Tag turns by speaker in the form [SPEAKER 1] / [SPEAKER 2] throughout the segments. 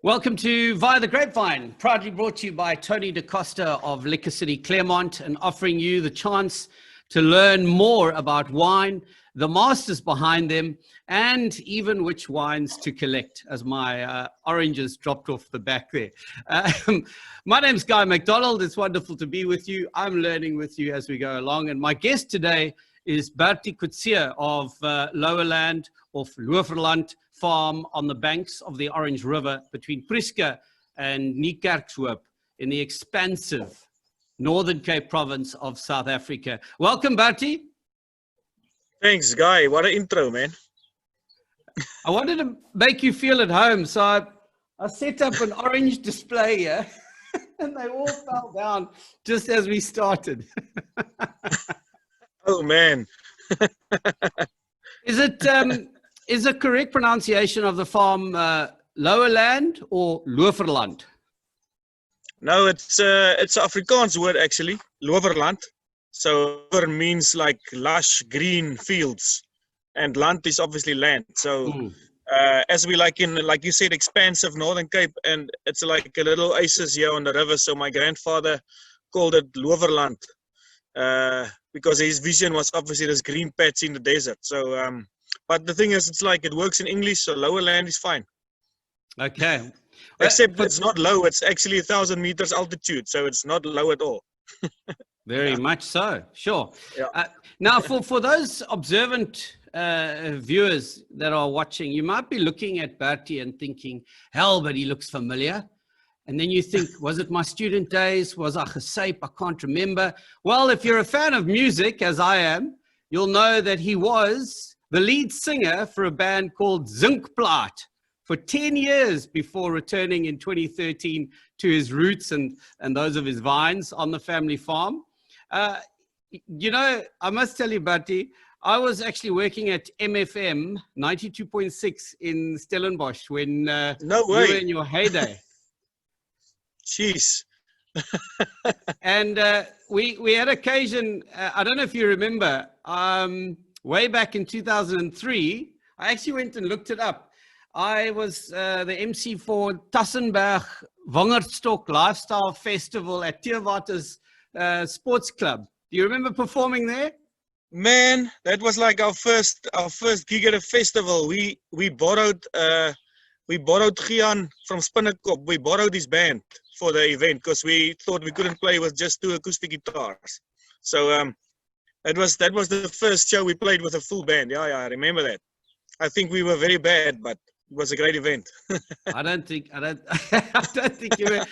[SPEAKER 1] Welcome to Via the Grapevine, proudly brought to you by Tony DaCosta of Liquor City, Claremont, and offering you the chance to learn more about wine, the masters behind them, and even which wines to collect, as my oranges dropped off the back there. My name's Guy McDonald. It's wonderful to be with you. I'm learning with you as we go along. And my guest today is Bertie Coetzee of Lowerland, of Loverland farm on the banks of the Orange River between Prieska and Niekerkshoop in the expansive Northern Cape province of South Africa. Welcome, Bertie.
[SPEAKER 2] Thanks, Guy. What an intro, man.
[SPEAKER 1] I wanted to make you feel at home, so I set up an orange display here, and they all fell down just as we started.
[SPEAKER 2] Oh, man.
[SPEAKER 1] Is the correct pronunciation of the farm Lowerland or Loverland?
[SPEAKER 2] No, it's an Afrikaans word, actually, Loverland. So, lover means like lush green fields, and land is obviously land. So, as we like you said, expansive Northern Cape, and it's like a little oasis here on the river. So, my grandfather called it Loverland because his vision was obviously this green patch in the desert. So, but the thing is, it's like it works in English, so Lowerland is fine.
[SPEAKER 1] Okay.
[SPEAKER 2] Except it's not low, it's actually 1,000 meters altitude, so it's not low at all.
[SPEAKER 1] Very much so, sure.
[SPEAKER 2] Yeah.
[SPEAKER 1] Now, for those observant viewers that are watching, you might be looking at Bertie and thinking, hell, but he looks familiar. And then you think, was it my student days? Was I gesape? I can't remember. Well, if you're a fan of music, as I am, you'll know that he was the lead singer for a band called Zinkplaat for 10 years before returning in 2013 to his roots and those of his vines on the family farm. You know, I must tell you, Bertie, I was actually working at MFM 92.6 in Stellenbosch when
[SPEAKER 2] No way.
[SPEAKER 1] you were in your heyday.
[SPEAKER 2] Jeez.
[SPEAKER 1] And we had occasion, I don't know if you remember, way back in 2003, I actually went and looked it up. I was the MC for Tassenberg Wangerdstok Lifestyle Festival at Teerwater's Sports Club. Do you remember performing there?
[SPEAKER 2] Man, that was like our first gig at a festival. We borrowed Gian from Spinnekop. We borrowed his band for the event because we thought we couldn't play with just 2 acoustic guitars. So that was the first show we played with a full band. Yeah, I remember that. I think we were very bad, but it was a great event.
[SPEAKER 1] I don't think you were.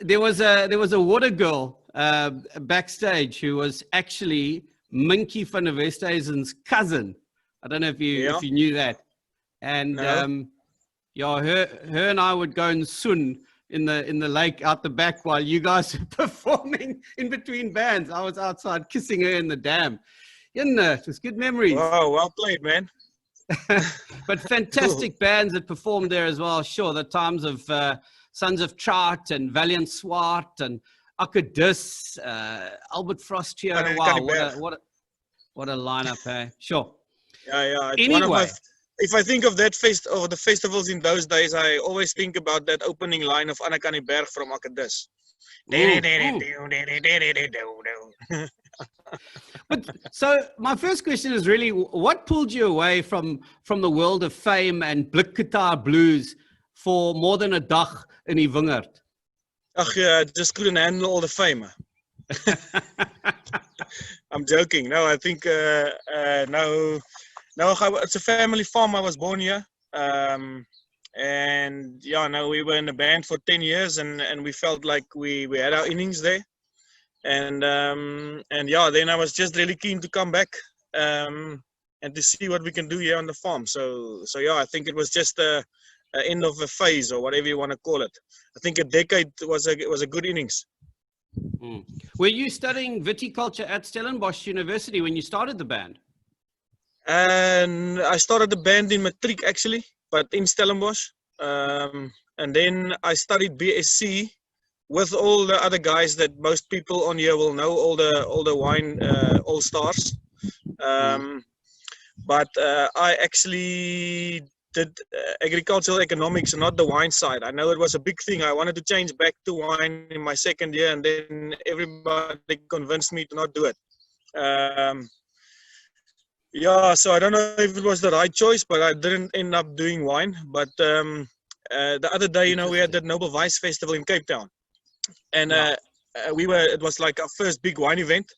[SPEAKER 1] There was a water girl backstage who was actually Minky van der Westhuizen's cousin. I don't know if you knew that. And
[SPEAKER 2] No.
[SPEAKER 1] yeah, her and I would go and swim in the lake out the back while you guys were performing in between bands. I was outside kissing her in the dam. It was good memories.
[SPEAKER 2] Wow, well played, man.
[SPEAKER 1] But fantastic bands that performed there as well. Sure, the times of Sons of Trout and Valiant Swart and Akkedus, Albert Frost here. Wow, what a lineup, eh? Sure.
[SPEAKER 2] Yeah. It's
[SPEAKER 1] Anyway.
[SPEAKER 2] one of my, if I think of that the festivals in those days, I always think about that opening line of Anna Berg from Akkedus.
[SPEAKER 1] But so my first question is really, what pulled you away from the world of fame and blikgitaar blues for more than a dag in die wingerd?
[SPEAKER 2] Ach, yeah, I just couldn't handle all the fame. I'm joking. No, I think no, it's a family farm. I was born here, and yeah, no, we were in a band for 10 years, and we felt like we had our innings there, and yeah, then I was just really keen to come back and to see what we can do here on the farm. So yeah, I think it was just a end of a phase, or whatever you want to call it. I think a decade was a good innings.
[SPEAKER 1] Were you studying viticulture at Stellenbosch University when you started the band?
[SPEAKER 2] And I started the band in Matric actually, but in Stellenbosch. And then I studied BSc with all the other guys that most people on here will know, all the wine all stars. But I actually did agricultural economics and not the wine side. I know it was a big thing. I wanted to change back to wine in my second year, and then everybody convinced me to not do it. Yeah, so I don't know if it was the right choice, but I didn't end up doing wine. But the other day, you know, we had the Noble Vice Festival in Cape Town, and it was like our first big wine event.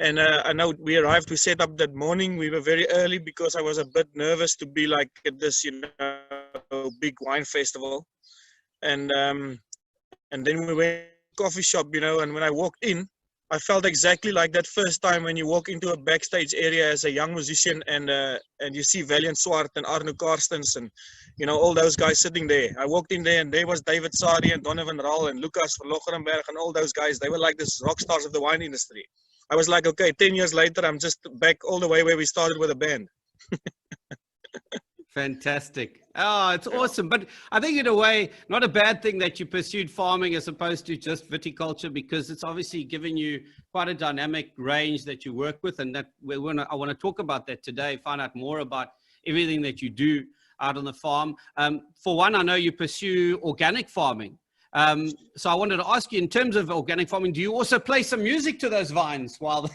[SPEAKER 2] And I know we arrived, we set up that morning. We were very early because I was a bit nervous to be like at this, you know, big wine festival. And then we went to a coffee shop, you know, and when I walked in, I felt exactly like that first time when you walk into a backstage area as a young musician and you see Valiant Swart and Arno Karstens and, you know, all those guys sitting there. I walked in there and there was David Sari and Donovan Raal and Lucas van Locherenberg and all those guys. They were like this rock stars of the wine industry. I was like, okay, 10 years later, I'm just back all the way where we started with a band.
[SPEAKER 1] Fantastic. Oh, it's awesome. But I think in a way, not a bad thing that you pursued farming as opposed to just viticulture, because it's obviously given you quite a dynamic range that you work with. And that I want to talk about that today, find out more about everything that you do out on the farm. For one, I know you pursue organic farming. So I wanted to ask you, in terms of organic farming, do you also play some music to those vines while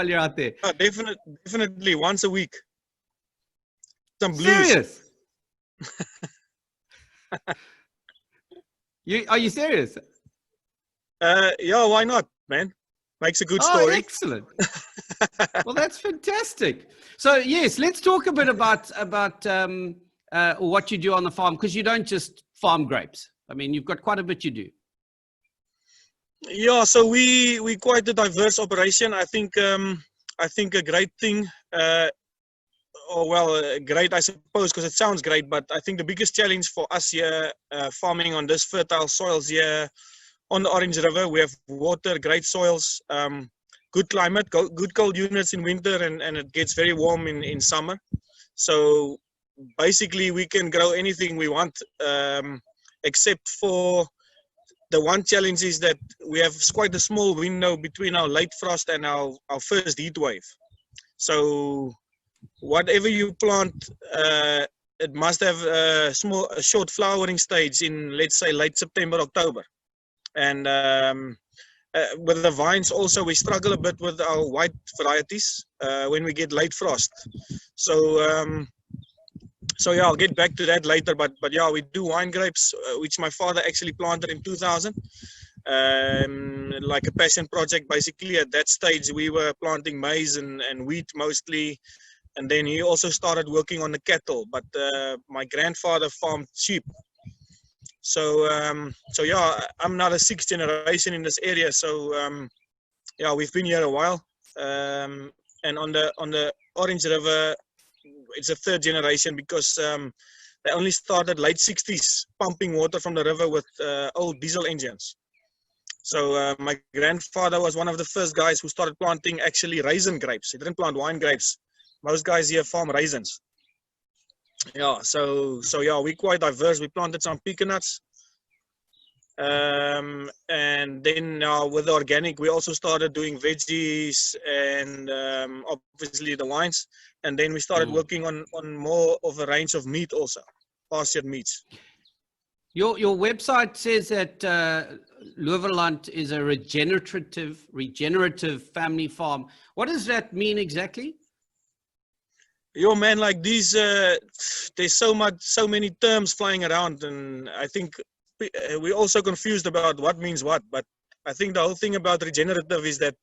[SPEAKER 1] you're out there?
[SPEAKER 2] Definitely once a week. Some blues.
[SPEAKER 1] Serious? Are you serious?
[SPEAKER 2] Yeah, why not, man? Makes a good story.
[SPEAKER 1] Oh, excellent. Well, that's fantastic. So yes, let's talk a bit about what you do on the farm, because you don't just farm grapes. I mean, you've got quite a bit you do.
[SPEAKER 2] Yeah, so we quite a diverse operation. I think a great thing, great, I suppose, because it sounds great, but I think the biggest challenge for us here, farming on this fertile soils here on the Orange River, we have water, great soils, good climate, good cold units in winter, and it gets very warm in summer. So basically we can grow anything we want, except for the one challenge is that we have quite a small window between our late frost and our first heat wave. So whatever you plant, it must have a short flowering stage in, let's say, late September, October. And with the vines also, we struggle a bit with our white varieties when we get late frost. So yeah, I'll get back to that later. But yeah, we do wine grapes, which my father actually planted in 2000, like a passion project. Basically, at that stage, we were planting maize and wheat mostly. And then he also started working on the cattle. But my grandfather farmed sheep. So yeah, I'm now the sixth generation in this area. So yeah, we've been here a while. And on the Orange River, it's a third generation because they only started late 60s pumping water from the river with old diesel engines. So my grandfather was one of the first guys who started planting actually raisin grapes. He didn't plant wine grapes. Most guys here farm raisins. Yeah, so yeah, we're quite diverse. We planted some pecan-nuts. And then now with the organic, we also started doing veggies and obviously the wines. And then we started working on more of a range of meat also, pastured meats.
[SPEAKER 1] Your website says that Loeverland is a regenerative family farm. What does that mean exactly?
[SPEAKER 2] Yo, man, like these, there's so many terms flying around, and I think we're also confused about what means what. But I think the whole thing about regenerative is that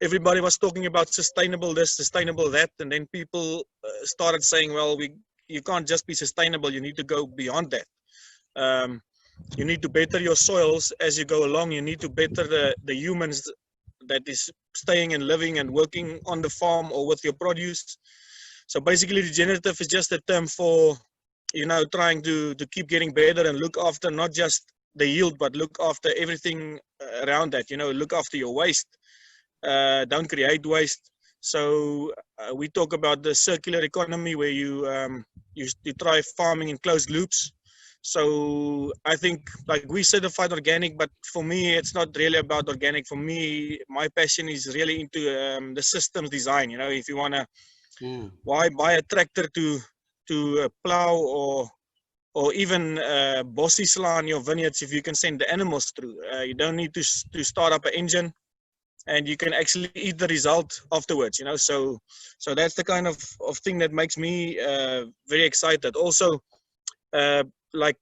[SPEAKER 2] everybody was talking about sustainable this, sustainable that, and then people started saying, well, you can't just be sustainable, you need to go beyond that. You need to better your soils as you go along. You need to better the humans that is staying and living and working on the farm or with your produce. So basically regenerative is just a term for, you know, trying to keep getting better and look after not just the yield, but look after everything around that, you know, look after your waste, don't create waste. So we talk about the circular economy where you try farming in closed loops. So I think like we certified organic, but for me, it's not really about organic. For me, my passion is really into the systems design. You know, if you want to, why buy a tractor to to plow or even bossy slaan on your vineyards if you can send the animals through. You don't need to start up an engine, and you can actually eat the result afterwards, you know. So that's the kind of thing that makes me very excited. Also, like,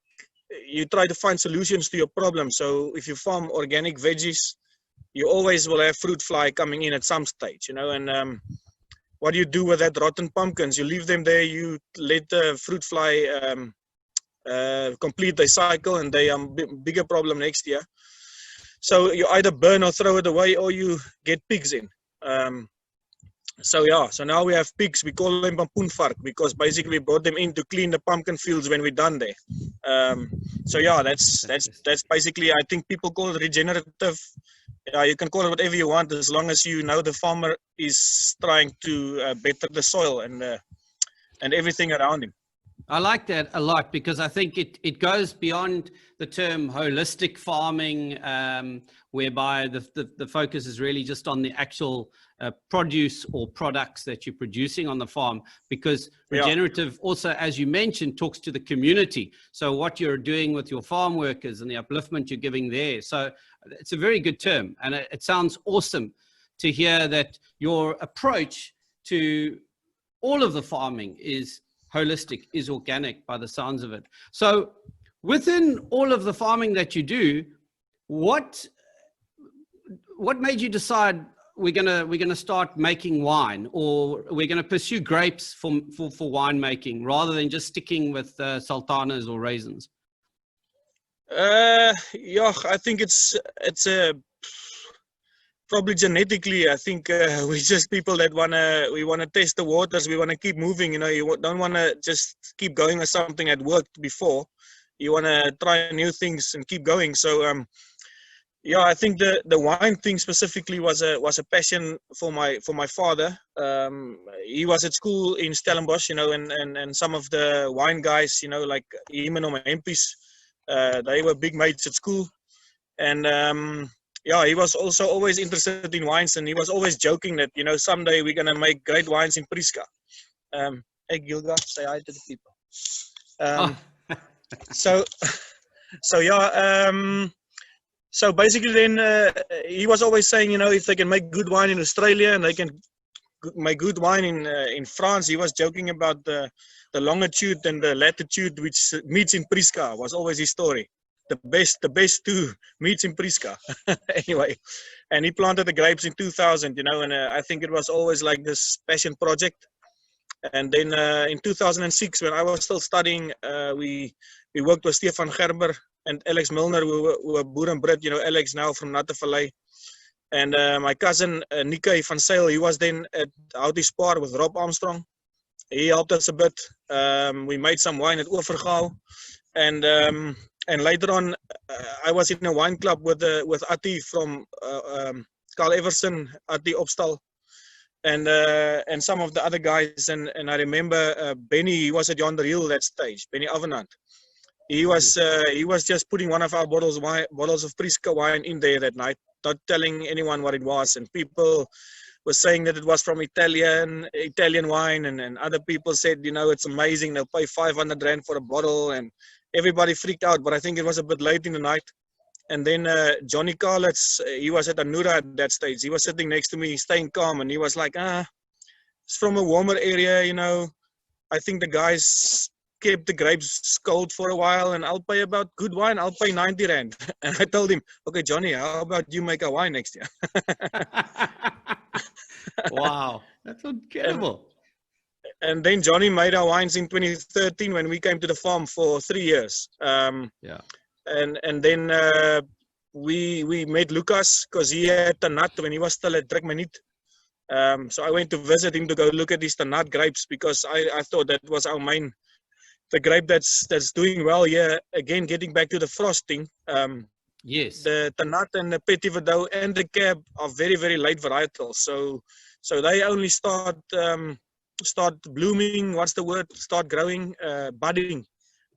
[SPEAKER 2] you try to find solutions to your problem. So if you farm organic veggies, you always will have fruit fly coming in at some stage, you know. And what do you do with that rotten pumpkins? You leave them there, you let the fruit fly complete their cycle, and they are bigger problem next year. So you either burn or throw it away, or you get pigs in. So now we have pigs. We call them pampoenvark because basically we brought them in to clean the pumpkin fields when we're done there. So yeah, that's basically, I think people call it regenerative. Yeah, you can call it whatever you want, as long as you know the farmer is trying to better the soil and everything around him.
[SPEAKER 1] I like that a lot, because I think it goes beyond the term holistic farming, whereby the focus is really just on the actual produce or products that you're producing on the farm, because regenerative also, as you mentioned, talks to the community. So what you're doing with your farm workers and the upliftment you're giving there. So it's a very good term, and it sounds awesome to hear that your approach to all of the farming is holistic, is organic by the sounds of it. So within all of the farming that you do, what made you decide we're gonna start making wine, or we're gonna pursue grapes for winemaking rather than just sticking with sultanas or raisins?
[SPEAKER 2] Yeah, I think it's probably genetically. I think we're just people that we wanna test the waters. We wanna keep moving. You know, you don't wanna just keep going with something that worked before. You wanna try new things and keep going. So yeah, I think the wine thing specifically was a passion for my father. He was at school in Stellenbosch, you know, and some of the wine guys, you know, like him and my MPs, they were big mates at school. And yeah, he was also always interested in wines, and he was always joking that, you know, someday we're gonna make great wines in Prieska. Hey Gilga, say hi to the people. So yeah. So basically then he was always saying, you know, if they can make good wine in Australia and they can make good wine in France. He was joking about the longitude and the latitude which meets in Prieska was always his story. The best two meets in Prieska. Anyway, and he planted the grapes in 2000, you know, and I think it was always like this passion project. And then in 2006, when I was still studying, we worked with Stefan Gerber and Alex Milner, who were Boer and Brit, you know, Alex now from Nattevallei. And my cousin Nikkei van Sail, he was then at Houtie Spar with Rob Armstrong. He helped us a bit. We made some wine at Oorvergaal. And later on, I was in a wine club with Atti from Carl Everson, Atti Opstal, and some of the other guys. And I remember Benny, he was at Yonder Hill that stage, Benny Avenant. He was just putting one of our bottles of Prieska wine in there that night, not telling anyone what it was. And people were saying that it was from Italian wine, and other people said, you know, it's amazing, they'll pay 500 Rand for a bottle, and everybody freaked out. But I think it was a bit late in the night. And then Johnny Carlitz, he was at Anura at that stage. He was sitting next to me, staying calm, and he was like, it's from a warmer area, you know. I think the guys kept the grapes cold for a while, and I'll pay about good wine. I'll pay 90 Rand. And I told him, okay, Johnny, how about you make a wine next year?
[SPEAKER 1] Wow, that's incredible.
[SPEAKER 2] And then Johnny made our wines in 2013 when we came to the farm for 3 years.
[SPEAKER 1] Yeah.
[SPEAKER 2] And then we met Lucas because he had Tanat when he was still at Trekmaniet. So I went to visit him to go look at his Tanat grapes, because I thought that was our main, the grape that's doing well here. Again, getting back to the frosting.
[SPEAKER 1] Yes.
[SPEAKER 2] The Tanat and the Petit Verdot and the Cab are very, very late varietals. So they only start blooming. What's the word? Start growing, budding.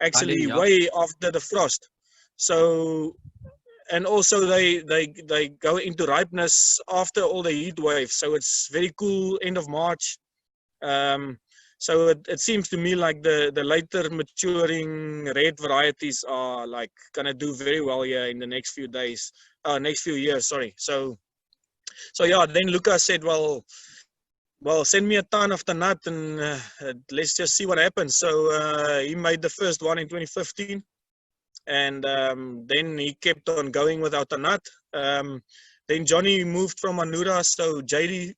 [SPEAKER 2] Actually,
[SPEAKER 1] Budding, yeah.
[SPEAKER 2] way after the frost. So, and also they go into ripeness after all the heat waves. So it's very cool, end of March. So it seems to me like the later maturing red varieties are like gonna do very well here in the next few days, next few years. Sorry. So yeah. Then Lucas said, well, send me a ton of the nut and let's just see what happens. So he made the first one in 2015, and then he kept on going without the nut. Then Johnny moved from Anura, so JD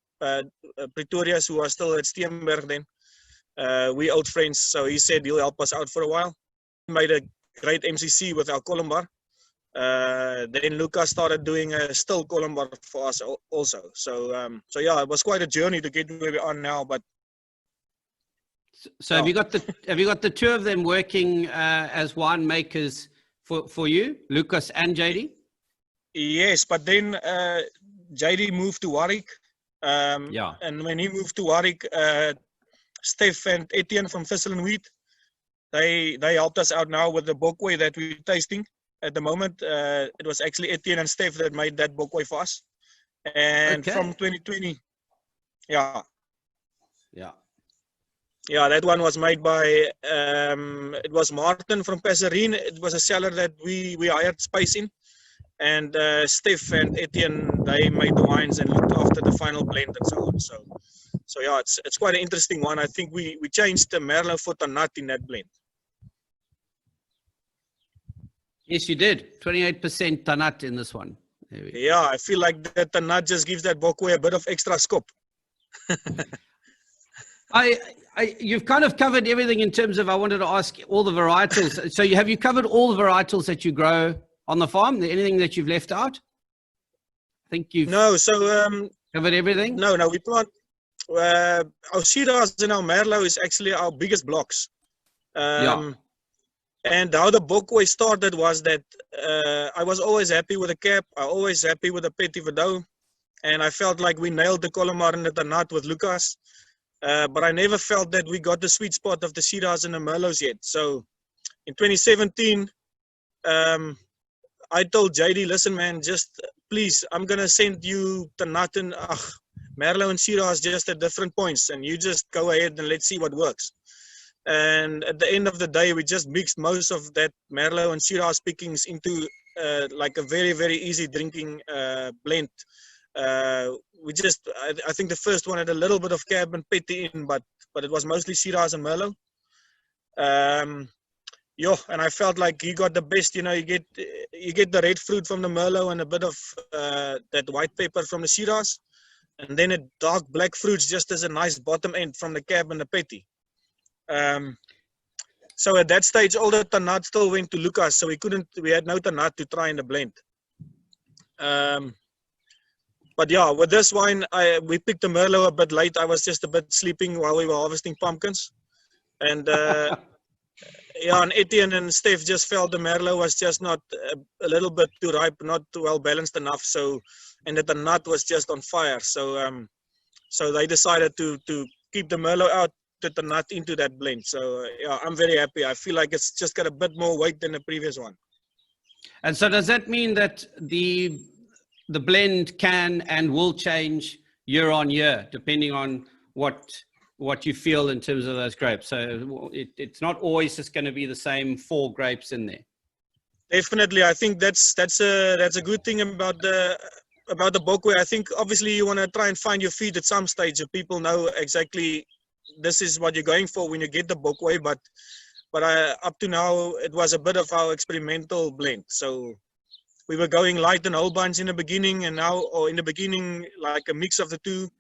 [SPEAKER 2] Pretorius, who was still at Steenberg then. We old friends, so he said he'll help us out for a while. He made a great MCC with our Columbar. Then Lucas started doing a still Columbar for us also. So yeah, it was quite a journey to get where we are now. But
[SPEAKER 1] so have you got the two of them working as winemakers for you, Lucas and JD?
[SPEAKER 2] Yes, but then JD moved to Warwick.
[SPEAKER 1] Yeah.
[SPEAKER 2] And when he moved to Warwick, Steph and Etienne from Thistle and Wheat, they helped us out now with the Bokwe that we're tasting. At the moment, it was actually Etienne and Steph that made that Bokwe for us. And from 2020, yeah, that one was made by, it was Martin from Passerine. It was a cellar that we hired space in. And Steph and Etienne, they made the wines and looked after the final blend and so on. So yeah, it's quite an interesting one. I think we changed the Merlot for Tannat in that blend.
[SPEAKER 1] Yes, you did. 28% Tannat in this one.
[SPEAKER 2] Yeah, I feel like that Tannat just gives that Bokwe a bit of extra scope.
[SPEAKER 1] You've kind of covered everything in terms of, I wanted to ask all the varietals. So have you covered all the varietals that you grow on the farm? Anything that you've left out? I think you've covered everything.
[SPEAKER 2] No, we plant our Shiraz and our Merlot is actually our biggest blocks. And how the Bokwe started was that I was always happy with the Cap. I always happy with the Petit Verdot, and I felt like we nailed the Columar and the Tannat with Lucas. But I never felt that we got the sweet spot of the Shiraz and the Merlots yet. So in 2017. I told JD, listen, man, just please, I'm going to send you Tannat and Merlot and Shiraz just at different points. And you just go ahead and let's see what works. And at the end of the day, we just mixed most of that Merlot and Shiraz pickings into like a very, very easy drinking blend. I think the first one had a little bit of Cab and Petit in, but it was mostly Shiraz and Merlot. And I felt like he got the best. You get the red fruit from the Merlot and a bit of that white pepper from the Shiraz, and then a dark black fruits just as a nice bottom end from the Cab and the Petit. So at that stage, all the Tannat still went to Lucas, so we had no Tannat to try in the blend. But yeah, with this wine, we picked the Merlot a bit late. I was just a bit sleeping while we were harvesting pumpkins, and. And Etienne and Steph just felt the Merlot was just not a little bit too ripe, not well balanced enough. So, and that the nut was just on fire. So, so they decided to keep the Merlot out, put the nut into that blend. So, yeah, I'm very happy. I feel like it's just got a bit more weight than the previous one.
[SPEAKER 1] And so, does that mean that the blend can and will change year on year, depending on what you feel in terms of those grapes? So it's not always just going to be the same 4 grapes in there.
[SPEAKER 2] Definitely, I think that's a good thing about the Bokwe. I think obviously you want to try and find your feet at some stage, so people know exactly this is what you're going for when you get the Bokwe. But up to now, it was a bit of our experimental blend. So we were going light and whole bunch in the beginning, and now, or in the beginning, like a mix of the two.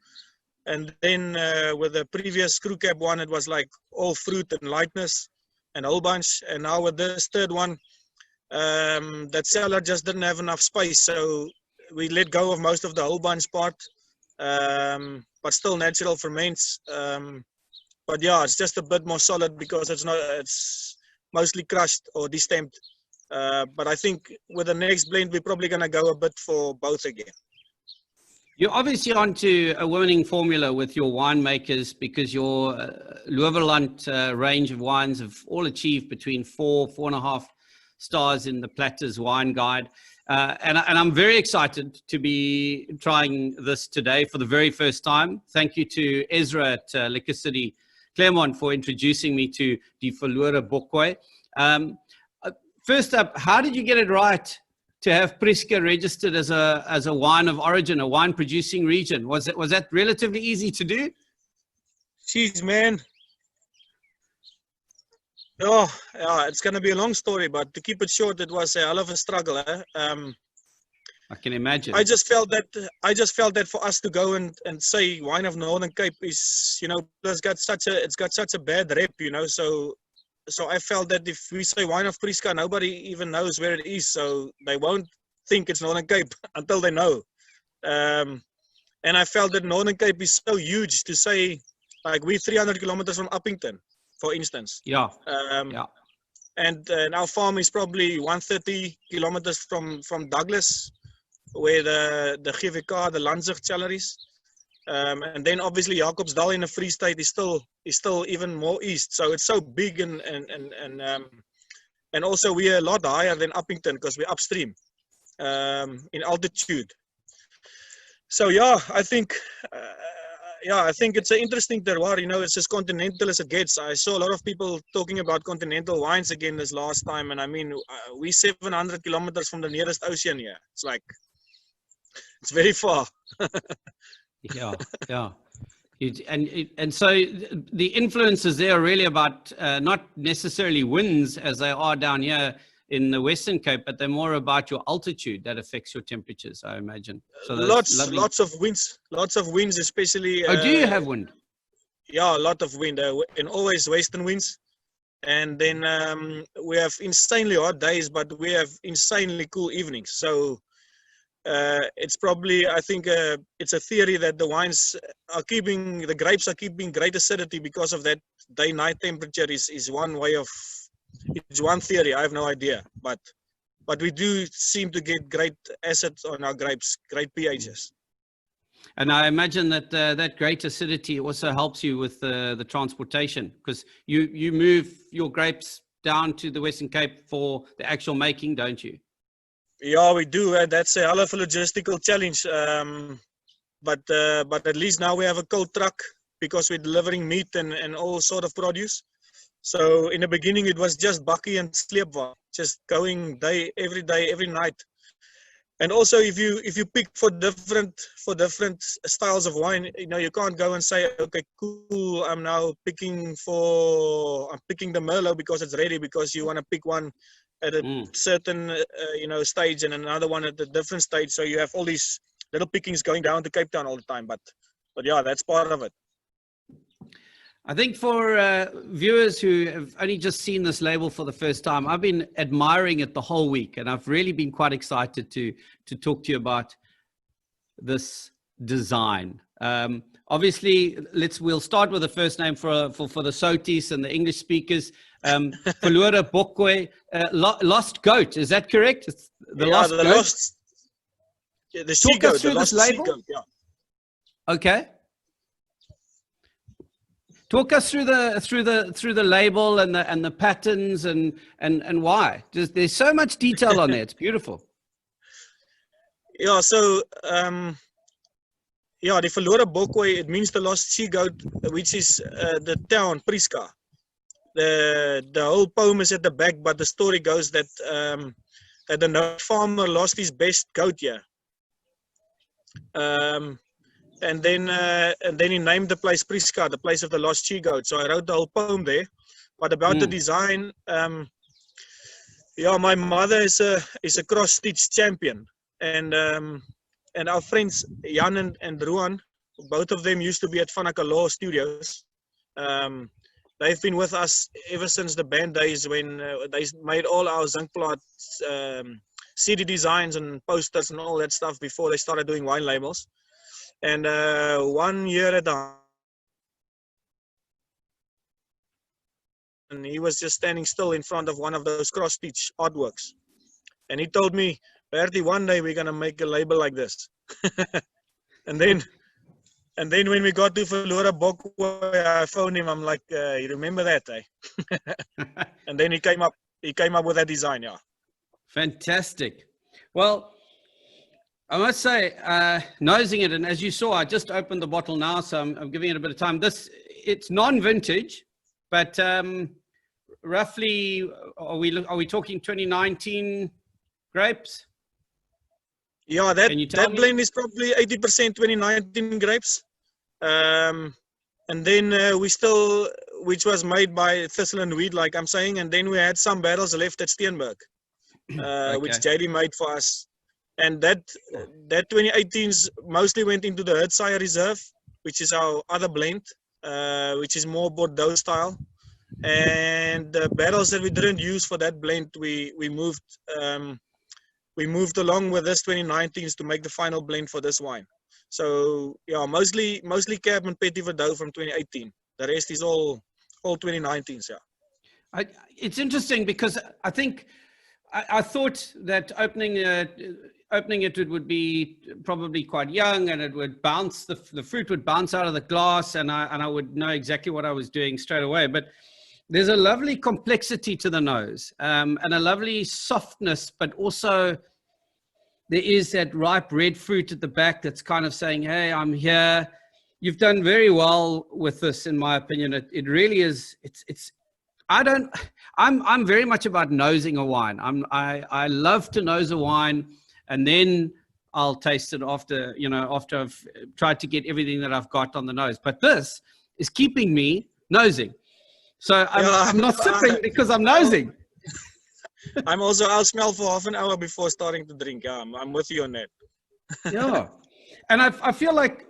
[SPEAKER 2] And then with the previous screw cap one, it was like all fruit and lightness and whole bunch. And now with this third one, that cellar just didn't have enough space. So we let go of most of the whole bunch part, but still natural ferments. But yeah, it's just a bit more solid because it's mostly crushed or destamped. But I think with the next blend, we're probably going to go a bit for both again.
[SPEAKER 1] You're obviously onto a winning formula with your winemakers, because your Loeverland range of wines have all achieved between 4.5 stars in the Platter's Wine Guide. And I'm very excited to be trying this today for the very first time. Thank you to Ezra at Liquor City Claremont for introducing me to Die Verlore Bokwe. First up, how did you get it right to have Prieska registered as a wine of origin, a wine producing region? Was that relatively easy to do?
[SPEAKER 2] Jeez, man. Oh, yeah, it's going to be a long story, but to keep it short, it was a hell of a struggle.
[SPEAKER 1] I can imagine.
[SPEAKER 2] I just felt that for us to go and say wine of Northern Cape is, it's got such a bad rep, so I felt that if we say wine of Prieska, nobody even knows where it is, so they won't think it's Northern Cape until they know. And I felt that Northern Cape is so huge to say, like, we're 300 kilometers from Uppington, for instance.
[SPEAKER 1] Yeah.
[SPEAKER 2] And our farm is probably 130 kilometers from Douglas, where the GVK, the Lanzig cellar is. And then obviously Jacobsdal in the Free State is still even more east. So it's so big and also we're a lot higher than Uppington because we're upstream in altitude. So yeah, I think it's an interesting terroir. It's as continental as it gets. I saw a lot of people talking about continental wines again this last time, and I mean, we're 700 kilometers from the nearest ocean here. It's like, it's very far.
[SPEAKER 1] Yeah. And so the influences there are really about not necessarily winds as they are down here in the Western Cape, but they're more about your altitude that affects your temperatures, I imagine. So
[SPEAKER 2] lots of winds, especially.
[SPEAKER 1] Oh, do you have wind?
[SPEAKER 2] Yeah, a lot of wind, and always western winds. And then we have insanely hot days, but we have insanely cool evenings. So it's probably, I think, it's a theory that the grapes are keeping great acidity because of that day-night temperature is one way of. It's one theory. I have no idea, but we do seem to get great acids on our grapes, great pHs.
[SPEAKER 1] And I imagine that that great acidity also helps you with the transportation, because you move your grapes down to the Western Cape for the actual making, don't you?
[SPEAKER 2] Yeah, we do. That's a hell of a logistical challenge. But at least now we have a cold truck because we're delivering meat and all sort of produce. So in the beginning, it was just bakkie and sleepwa, just going every day, every night. And also, if you pick for different styles of wine, you can't go and say, okay, cool, I'm picking the Merlot because it's ready, because you want to pick one at a certain stage and another one at a different stage. So you have all these little pickings going down to Cape Town all the time. But yeah, that's part of it.
[SPEAKER 1] I think for viewers who have only just seen this label for the first time, I've been admiring it the whole week, and I've really been quite excited to talk to you about this design. Obviously, we'll start with the first name for the Sotis and the English speakers. Verlore Bokwe, lost goat. Is that correct? It's the lost goat.
[SPEAKER 2] The she goat. The lost she goat. Yeah.
[SPEAKER 1] Okay. Talk us through the label and the patterns and why. There's so much detail on there. It's beautiful.
[SPEAKER 2] Yeah. So the Verlore Bokwe, it means the lost she goat, which is the town Prieska. The whole poem is at the back, but the story goes that the Noord farmer lost his best goat here. And then he named the place Prieska, the place of the lost she goat. So I wrote the whole poem there. But about the design, my mother is a cross stitch champion, and our friends Jan and Ruan, both of them used to be at Vanaka Law Studios. They've been with us ever since the band days when they made all our Zinkplaat CD designs and posters and all that stuff before they started doing wine labels. And 1 year at a and he was just standing still in front of one of those cross-stitch artworks. And he told me, Bertie, one day we're going to make a label like this. and then when we got to Verlore Bokwe, I phoned him. I'm like, you remember that, eh? And then he came up with that design, yeah.
[SPEAKER 1] Fantastic. Well, I must say, nosing it, and as you saw, I just opened the bottle now, so I'm giving it a bit of time. This it's non-vintage, but roughly, are we talking 2019 grapes?
[SPEAKER 2] Yeah, that blend is probably 80% 2019 grapes. And then we still, which was made by Thistle and Weed, like I'm saying, and then we had some barrels left at Steenberg, which JD made for us. And that 2018s mostly went into the Hertsire Reserve, which is our other blend, which is more Bordeaux style. And the barrels that we didn't use for that blend, we moved along with this 2019s to make the final blend for this wine. So yeah, mostly Cab and Petit Verdot from 2018. The rest is all 2019s. Yeah.
[SPEAKER 1] It's interesting because I think I thought that opening it would be probably quite young, and it would bounce, the fruit would bounce out of the glass, and I would know exactly what I was doing straight away. But there's a lovely complexity to the nose, and a lovely softness, but also there is that ripe red fruit at the back that's kind of saying, hey, I'm here. You've done very well with this, in my opinion. It really is. I'm very much about nosing a wine. I love to nose a wine, and then I'll taste it after I've tried to get everything that I've got on the nose. But this is keeping me nosing. So I'm not sipping because I'm nosing.
[SPEAKER 2] I'll smell for half an hour before starting to drink. Yeah, I'm with you on that.
[SPEAKER 1] Yeah. And I feel like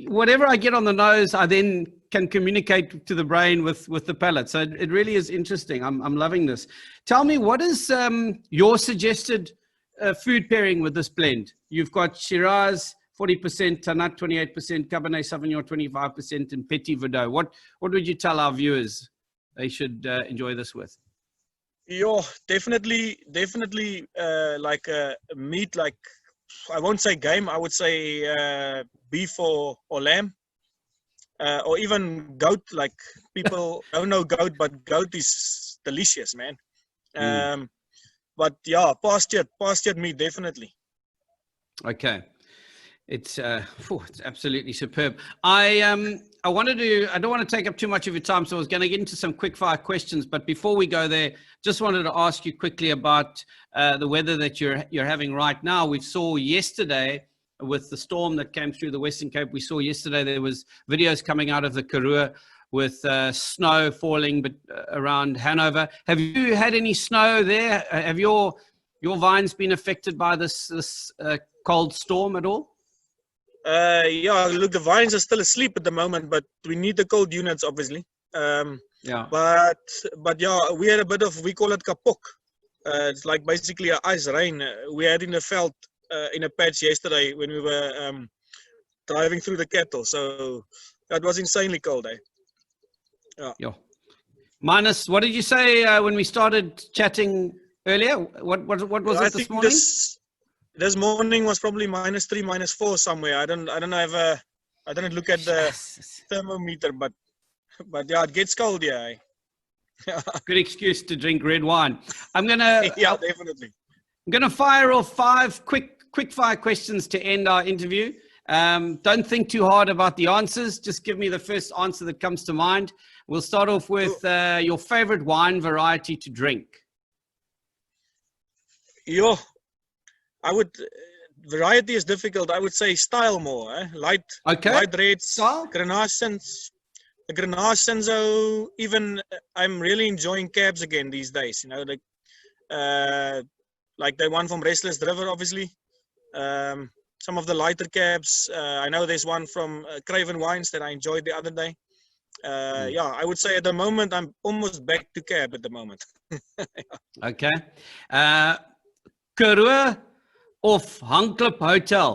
[SPEAKER 1] whatever I get on the nose, I then can communicate to the brain with the palate. So it really is interesting. I'm loving this. Tell me, what is your suggested food pairing with this blend? You've got Shiraz 40%, Tanat 28%, Cabernet Sauvignon 25%, and Petit Verdot. What would you tell our viewers they should enjoy this with?
[SPEAKER 2] Yeah, definitely like meat, like I won't say game, I would say beef or lamb, or even goat. Like people don't know goat, but goat is delicious, man. But yeah, pastured meat, definitely.
[SPEAKER 1] Okay. It's absolutely superb. I don't want to take up too much of your time, so I was going to get into some quick fire questions. But before we go there, just wanted to ask you quickly about the weather that you're having right now. We saw yesterday with the storm that came through the Western Cape. We saw yesterday there was videos coming out of the Karoo with snow falling, but around Hanover. Have you had any snow there? Have your vines been affected by this cold storm at all?
[SPEAKER 2] Yeah, look, the vines are still asleep at the moment, but we need the cold units, obviously.
[SPEAKER 1] Yeah.
[SPEAKER 2] But yeah, we had a bit of, we call it kapok. It's like basically an ice rain. We had in the veld in a patch yesterday when we were driving through the cattle. So that was insanely cold, eh?
[SPEAKER 1] Yeah. Minus, what did you say when we started chatting earlier? What was it this morning?
[SPEAKER 2] This morning was probably -3, -4 somewhere. I don't know if I didn't look at the thermometer, but yeah, it gets cold, yeah.
[SPEAKER 1] Good excuse to drink red wine. I'm gonna
[SPEAKER 2] yeah, definitely.
[SPEAKER 1] I'm gonna fire off 5 quick fire questions to end our interview. Don't think too hard about the answers. Just give me the first answer that comes to mind. We'll start off with your favorite wine variety to drink.
[SPEAKER 2] Yeah. Variety is difficult. I would say style more, eh? Light reds, Grenache Cinsault. Even I'm really enjoying cabs again these days. You know, like the one from Restless River, obviously. Some of the lighter cabs. I know there's one from Craven Wines that I enjoyed the other day. Yeah, I would say at the moment I'm almost back to cab at the moment.
[SPEAKER 1] Okay. Karoo of Hanklip Hotel,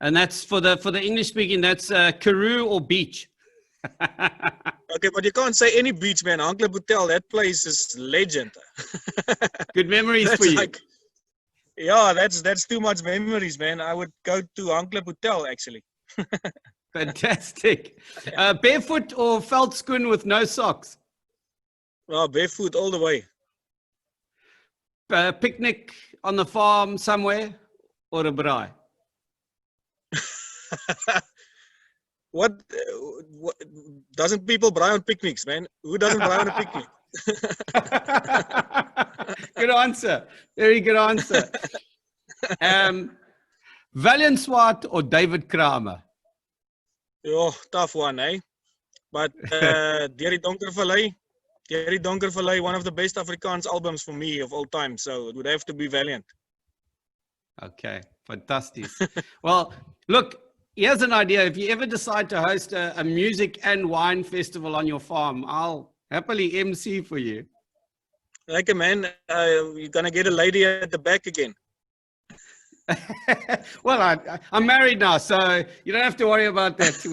[SPEAKER 1] and that's for the English speaking. That's Karoo or beach.
[SPEAKER 2] Okay, but you can't say any beach, man. Hanklip Hotel, that place is legend.
[SPEAKER 1] Good memories for you.
[SPEAKER 2] Like, yeah, that's too much memories, man. I would go to Hanklip Hotel actually.
[SPEAKER 1] Fantastic. Barefoot or veldskoen with no socks?
[SPEAKER 2] Well, barefoot all the way.
[SPEAKER 1] Picnic on the farm somewhere or a braai?
[SPEAKER 2] what doesn't people buy on picnics, man? Who doesn't buy on a picnic?
[SPEAKER 1] Good answer. Very good answer. Valiant Swart or David Kramer?
[SPEAKER 2] Oh, tough one, eh? But Deur die Donker Vallei, one of the best Afrikaans albums for me of all time. So it would have to be Valiant.
[SPEAKER 1] Okay, fantastic. Well, look, here's an idea. If you ever decide to host a music and wine festival on your farm, I'll happily MC for you.
[SPEAKER 2] Like, man, you're going to get a lady at the back again.
[SPEAKER 1] Well, I'm married now, so you don't have to worry about that.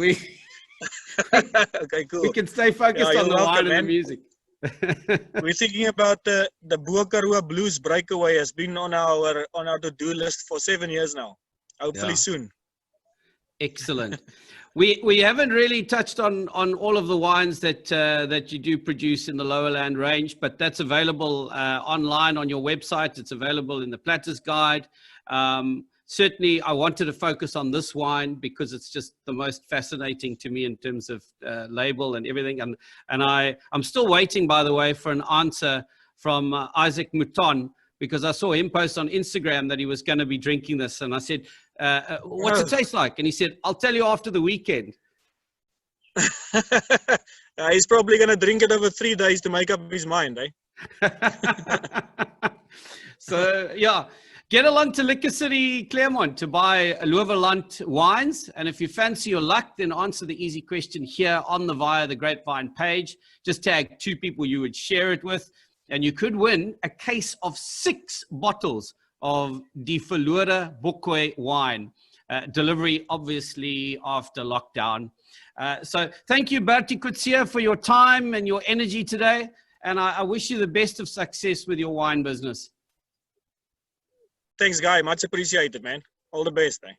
[SPEAKER 2] Okay, cool.
[SPEAKER 1] We can stay focused on the wine and the music.
[SPEAKER 2] We're thinking about the Bo Karoo Blues Breakaway has been on our to-do list for 7 years now. Hopefully soon.
[SPEAKER 1] Excellent. We haven't really touched on all of the wines that you do produce in the Lower Land range, but that's available online on your website. It's available in the Platter's Guide. Certainly, I wanted to focus on this wine because it's just the most fascinating to me in terms of label and everything. And I'm still waiting, by the way, for an answer from Isaac Mouton, because I saw him post on Instagram that he was going to be drinking this. And I said, what's it taste like? And he said, I'll tell you after the weekend.
[SPEAKER 2] He's probably going to drink it over 3 days to make up his mind, eh?
[SPEAKER 1] So, yeah. Get along to Liquor City, Claremont to buy Loeverland wines. And if you fancy your luck, then answer the easy question here on the Via the Grapevine page. Just tag 2 people you would share it with. And you could win a case of 6 bottles of Die Verlore Boekwe wine. Delivery, obviously, after lockdown. So thank you, Bertie Coetzee, for your time and your energy today. And I wish you the best of success with your wine business.
[SPEAKER 2] Thanks, Guy. Much appreciated, man. All the best, eh?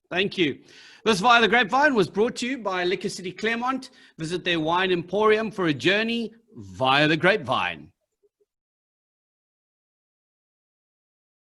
[SPEAKER 1] Thank you. This Via the Grapevine was brought to you by Liquor City Claremont. Visit their wine emporium for a journey via the Grapevine.